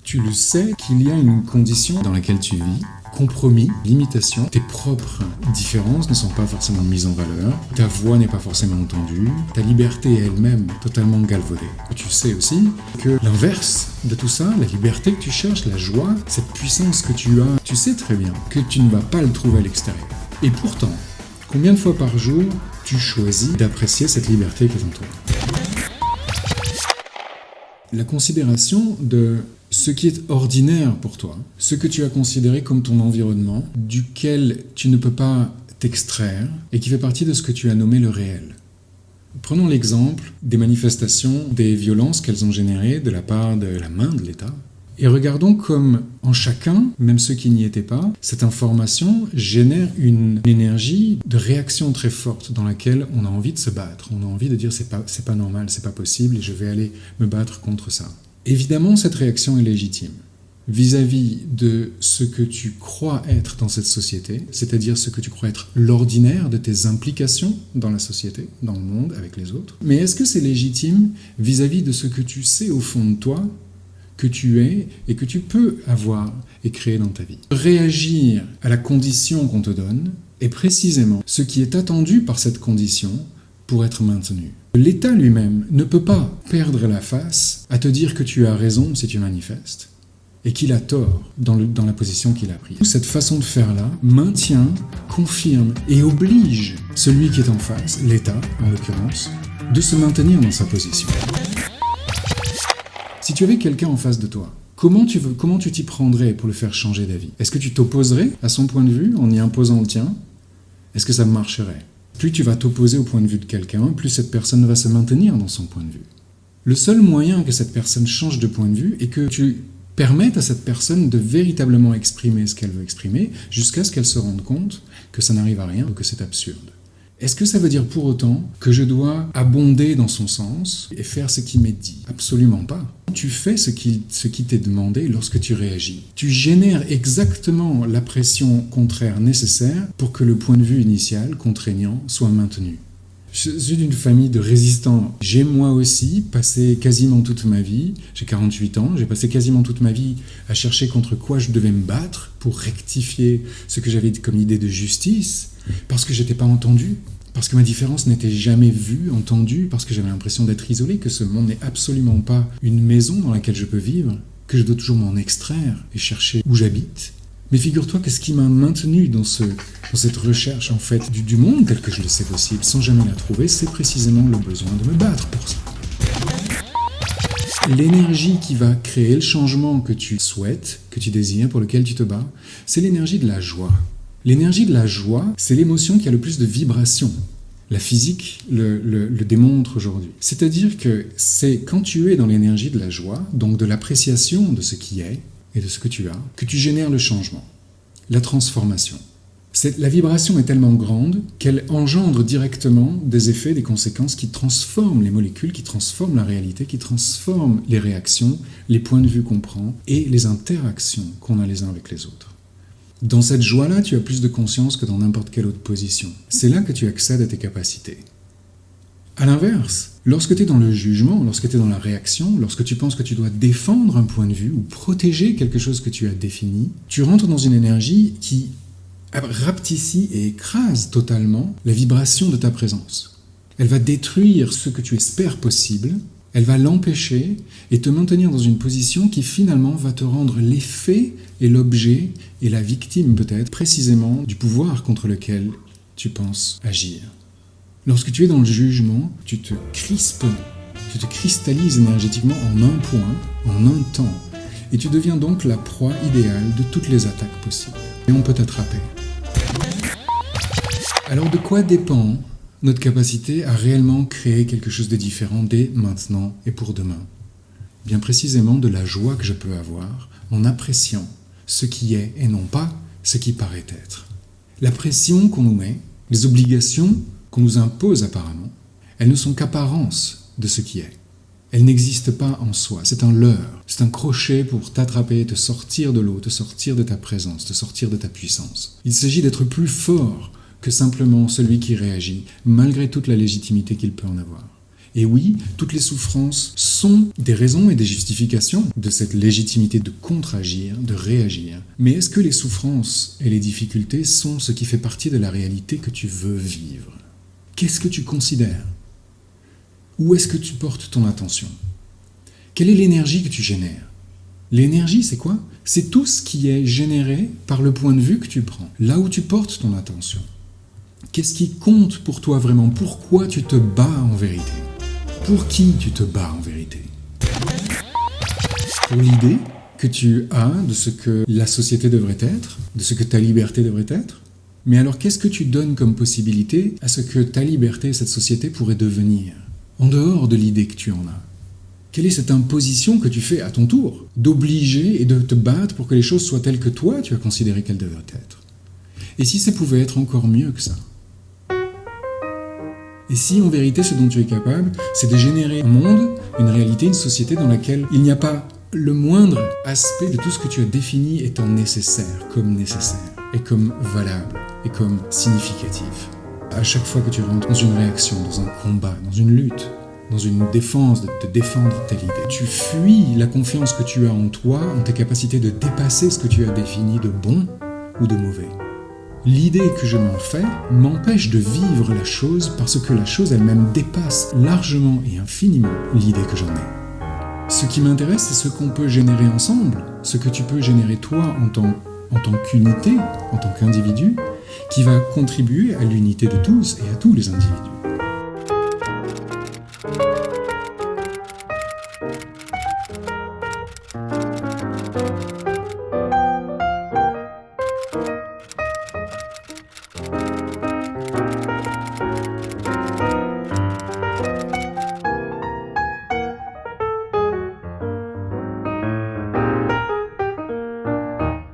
Tu le sais qu'il y a une condition dans laquelle tu vis, compromis, limitation, tes propres différences ne sont pas forcément mises en valeur, ta voix n'est pas forcément entendue, ta liberté est elle-même totalement galvaudée. Tu sais aussi que l'inverse de tout ça, la liberté que tu cherches, la joie, cette puissance que tu as, tu sais très bien que tu ne vas pas le trouver à l'extérieur. Et pourtant, combien de fois par jour tu choisis d'apprécier cette liberté qui est en toi ? La considération de ce qui est ordinaire pour toi, ce que tu as considéré comme ton environnement, duquel tu ne peux pas t'extraire et qui fait partie de ce que tu as nommé le réel. Prenons l'exemple des manifestations, des violences qu'elles ont générées de la part de la main de l'État. Et regardons comme en chacun, même ceux qui n'y étaient pas, cette information génère une énergie de réaction très forte dans laquelle on a envie de se battre. On a envie de dire c'est pas normal, c'est pas possible et je vais aller me battre contre ça. Évidemment, cette réaction est légitime vis-à-vis de ce que tu crois être dans cette société, c'est-à-dire ce que tu crois être l'ordinaire de tes implications dans la société, dans le monde, avec les autres. Mais est-ce que c'est légitime vis-à-vis de ce que tu sais au fond de toi que tu es et que tu peux avoir et créer dans ta vie? Réagir à la condition qu'on te donne est précisément ce qui est attendu par cette condition pour être maintenu. L'État lui-même ne peut pas perdre la face à te dire que tu as raison si tu manifestes et qu'il a tort dans la position qu'il a prise. Cette façon de faire-là maintient, confirme et oblige celui qui est en face, l'État en l'occurrence, de se maintenir dans sa position. Si tu avais quelqu'un en face de toi, comment tu t'y prendrais pour le faire changer d'avis? Est-ce que tu t'opposerais à son point de vue en y imposant le tien? Est-ce que ça marcherait? Plus tu vas t'opposer au point de vue de quelqu'un, plus cette personne va se maintenir dans son point de vue. Le seul moyen que cette personne change de point de vue est que tu permettes à cette personne de véritablement exprimer ce qu'elle veut exprimer jusqu'à ce qu'elle se rende compte que ça n'arrive à rien ou que c'est absurde. Est-ce que ça veut dire pour autant que je dois abonder dans son sens et faire ce qui m'est dit? Absolument pas. Tu fais ce qui t'est demandé lorsque tu réagis. Tu génères exactement la pression contraire nécessaire pour que le point de vue initial, contraignant, soit maintenu. Je suis d'une famille de résistants. J'ai moi aussi passé quasiment toute ma vie, j'ai 48 ans, j'ai passé quasiment toute ma vie à chercher contre quoi je devais me battre pour rectifier ce que j'avais comme idée de justice, parce que j'étais pas entendu, parce que ma différence n'était jamais vue, entendue, parce que j'avais l'impression d'être isolé, que ce monde n'est absolument pas une maison dans laquelle je peux vivre, que je dois toujours m'en extraire et chercher où j'habite. Mais figure-toi que ce qui m'a maintenu dans cette recherche en fait du monde tel que je le sais possible, sans jamais la trouver, c'est précisément le besoin de me battre pour ça. L'énergie qui va créer le changement que tu souhaites, que tu désires, pour lequel tu te bats, c'est l'énergie de la joie. L'énergie de la joie, c'est l'émotion qui a le plus de vibrations. La physique le démontre aujourd'hui. C'est-à-dire que c'est quand tu es dans l'énergie de la joie, donc de l'appréciation de ce qui est, et de ce que tu as, que tu génères le changement, la transformation. La vibration est tellement grande qu'elle engendre directement des effets, des conséquences qui transforment les molécules, qui transforment la réalité, qui transforment les réactions, les points de vue qu'on prend et les interactions qu'on a les uns avec les autres. Dans cette joie-là, tu as plus de conscience que dans n'importe quelle autre position. C'est là que tu accèdes à tes capacités. À l'inverse, lorsque tu es dans le jugement, lorsque tu es dans la réaction, lorsque tu penses que tu dois défendre un point de vue ou protéger quelque chose que tu as défini, tu rentres dans une énergie qui rapetissit et écrase totalement la vibration de ta présence. Elle va détruire ce que tu espères possible, elle va l'empêcher et te maintenir dans une position qui finalement va te rendre l'effet et l'objet et la victime peut-être précisément du pouvoir contre lequel tu penses agir. Lorsque tu es dans le jugement, tu te crispes, tu te cristallises énergétiquement en un point, en un temps, et tu deviens donc la proie idéale de toutes les attaques possibles. Et on peut t'attraper. Alors de quoi dépend notre capacité à réellement créer quelque chose de différent dès maintenant et pour demain? Bien précisément de la joie que je peux avoir en appréciant ce qui est et non pas ce qui paraît être. La pression qu'on nous met, les obligations qu'on nous impose apparemment, elles ne sont qu'apparence de ce qui est. Elles n'existent pas en soi, c'est un leurre, c'est un crochet pour t'attraper, te sortir de l'eau, te sortir de ta présence, te sortir de ta puissance. Il s'agit d'être plus fort que simplement celui qui réagit, malgré toute la légitimité qu'il peut en avoir. Et oui, toutes les souffrances sont des raisons et des justifications de cette légitimité de contre-agir, de réagir. Mais est-ce que les souffrances et les difficultés sont ce qui fait partie de la réalité que tu veux vivre? Qu'est-ce que tu considères? Où est-ce que tu portes ton attention? Quelle est l'énergie que tu génères? L'énergie, c'est quoi? C'est tout ce qui est généré par le point de vue que tu prends, là où tu portes ton attention. Qu'est-ce qui compte pour toi vraiment? Pourquoi tu te bats en vérité? Pour qui tu te bats en vérité? Pour l'idée que tu as de ce que la société devrait être, de ce que ta liberté devrait être? Mais alors qu'est-ce que tu donnes comme possibilité à ce que ta liberté et cette société pourraient devenir, en dehors de l'idée que tu en as? Quelle est cette imposition que tu fais à ton tour, d'obliger et de te battre pour que les choses soient telles que toi tu as considéré qu'elles devraient être? Et si ça pouvait être encore mieux que ça? Et si en vérité ce dont tu es capable, c'est de générer un monde, une réalité, une société dans laquelle il n'y a pas le moindre aspect de tout ce que tu as défini étant nécessaire et comme valable et comme significatif. À chaque fois que tu rentres dans une réaction, dans un combat, dans une lutte, dans une défense, de te défendre telle idée, tu fuis la confiance que tu as en toi, en tes capacités de dépasser ce que tu as défini de bon ou de mauvais. L'idée que je m'en fais m'empêche de vivre la chose parce que la chose elle-même dépasse largement et infiniment l'idée que j'en ai. Ce qui m'intéresse, c'est ce qu'on peut générer ensemble, ce que tu peux générer toi en tant qu'unité, en tant qu'individu, qui va contribuer à l'unité de tous et à tous les individus.